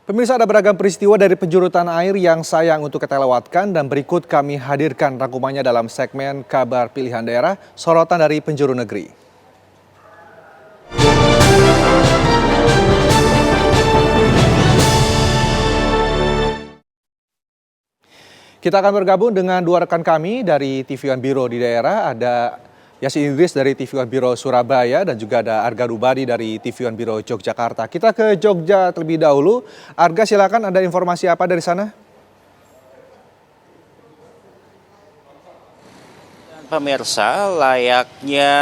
Pemirsa, ada beragam peristiwa dari penjuru tanah air yang sayang untuk kita lewatkan dan berikut kami hadirkan rangkumannya dalam segmen Kabar Pilihan Daerah, sorotan dari penjuru negeri. Kita akan bergabung dengan dua rekan kami dari TV One Biro di daerah, ada Yasin Idris dari TV One Biro Surabaya dan juga ada Arga Rubadi dari TV One Biro Yogyakarta. Kita ke Jogja terlebih dahulu. Arga, silakan, ada informasi apa dari sana? Pemirsa, layaknya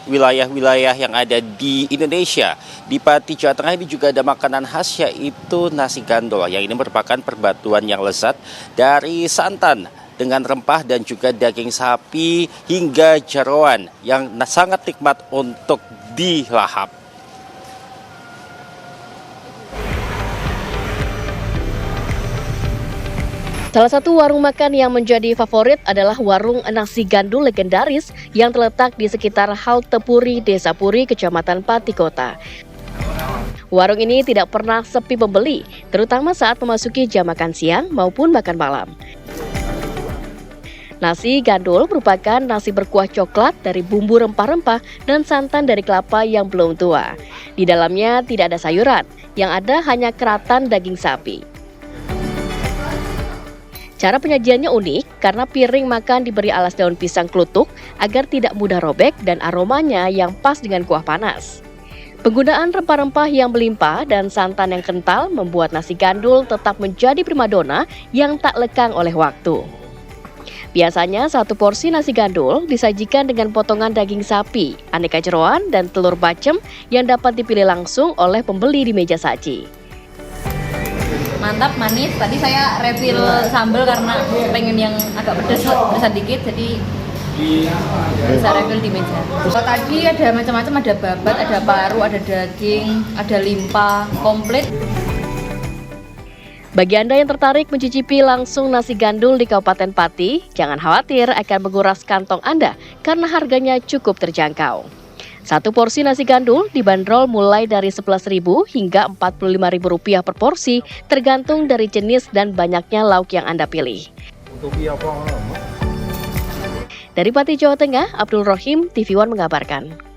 wilayah-wilayah yang ada di Indonesia, di Pati, Jawa Tengah ini juga ada makanan khas, yaitu nasi gandol, yang ini merupakan perpaduan yang lezat dari santan dengan rempah dan juga daging sapi hingga jeroan yang sangat nikmat untuk dilahap. Salah satu warung makan yang menjadi favorit adalah warung nasi gandul legendaris yang terletak di sekitar halte Puri, Desa Puri, Kecamatan Pati Kota. Warung ini tidak pernah sepi pembeli, terutama saat memasuki jam makan siang maupun makan malam. Nasi gandul merupakan nasi berkuah coklat dari bumbu rempah-rempah dan santan dari kelapa yang belum tua. Di dalamnya tidak ada sayuran, yang ada hanya keratan daging sapi. Cara penyajiannya unik karena piring makan diberi alas daun pisang klutuk agar tidak mudah robek dan aromanya yang pas dengan kuah panas. Penggunaan rempah-rempah yang melimpah dan santan yang kental membuat nasi gandul tetap menjadi primadona yang tak lekang oleh waktu. Biasanya satu porsi nasi gandul disajikan dengan potongan daging sapi, aneka jeroan, dan telur bacem yang dapat dipilih langsung oleh pembeli di meja saji. Mantap, manis. Tadi saya refill sambal karena pengen yang agak pedas dikit, jadi saya refill di meja. Tadi ada macam-macam, ada babat, ada paru, ada daging, ada limpa, komplit. Bagi Anda yang tertarik mencicipi langsung nasi gandul di Kabupaten Pati, jangan khawatir akan menguras kantong Anda karena harganya cukup terjangkau. Satu porsi nasi gandul dibanderol mulai dari Rp11.000 hingga Rp45.000 per porsi, tergantung dari jenis dan banyaknya lauk yang Anda pilih. Dari Pati, Jawa Tengah, Abdul Rohim, TV One mengabarkan.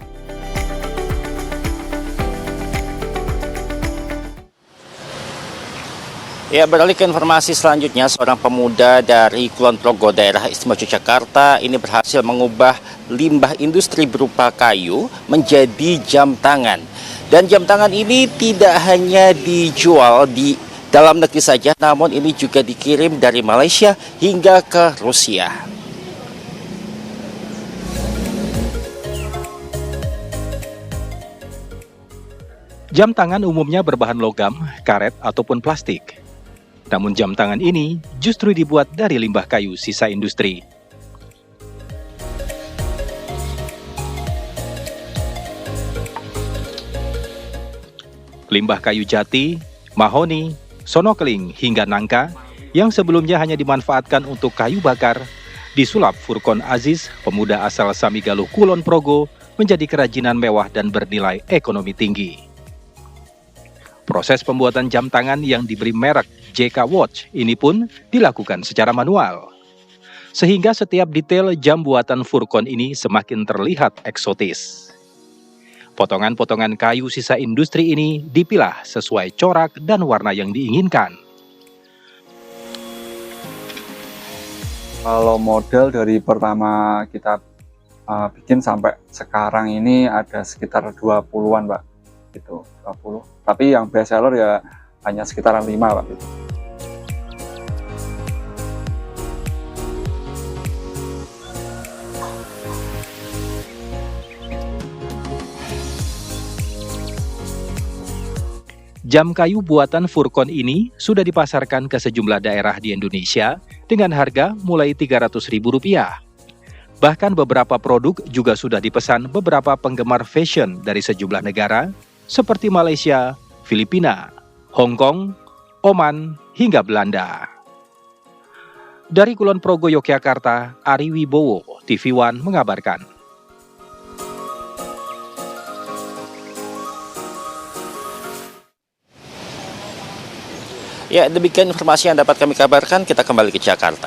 Ya, beralih ke informasi selanjutnya, seorang pemuda dari Kulon Progo, daerah Istimewa Yogyakarta, ini berhasil mengubah limbah industri berupa kayu menjadi jam tangan. Dan jam tangan ini tidak hanya dijual di dalam negeri saja, namun ini juga dikirim dari Malaysia hingga ke Rusia. Jam tangan umumnya berbahan logam, karet, ataupun plastik. Namun jam tangan ini justru dibuat dari limbah kayu sisa industri. Limbah kayu jati, mahoni, sonokeling hingga nangka yang sebelumnya hanya dimanfaatkan untuk kayu bakar, disulap Furkon Aziz, pemuda asal Samigaluh, Kulon Progo, menjadi kerajinan mewah dan bernilai ekonomi tinggi. Proses pembuatan jam tangan yang diberi merek JK Watch ini pun dilakukan secara manual. Sehingga setiap detail jam buatan Furkon ini semakin terlihat eksotis. Potongan-potongan kayu sisa industri ini dipilah sesuai corak dan warna yang diinginkan. Kalau model dari pertama kita bikin sampai sekarang ini ada sekitar 20-an, Pak. Gitu, 20. Tapi yang best seller ya hanya sekitaran 5, Pak. Gitu. Jam kayu buatan Furkon ini sudah dipasarkan ke sejumlah daerah di Indonesia dengan harga mulai Rp300.000. Bahkan beberapa produk juga sudah dipesan beberapa penggemar fashion dari sejumlah negara seperti Malaysia, Filipina, Hong Kong, Oman, hingga Belanda. Dari Kulon Progo, Yogyakarta, Ari Wibowo, TV One mengabarkan. Ya, demikian informasi yang dapat kami kabarkan. Kita kembali ke Jakarta.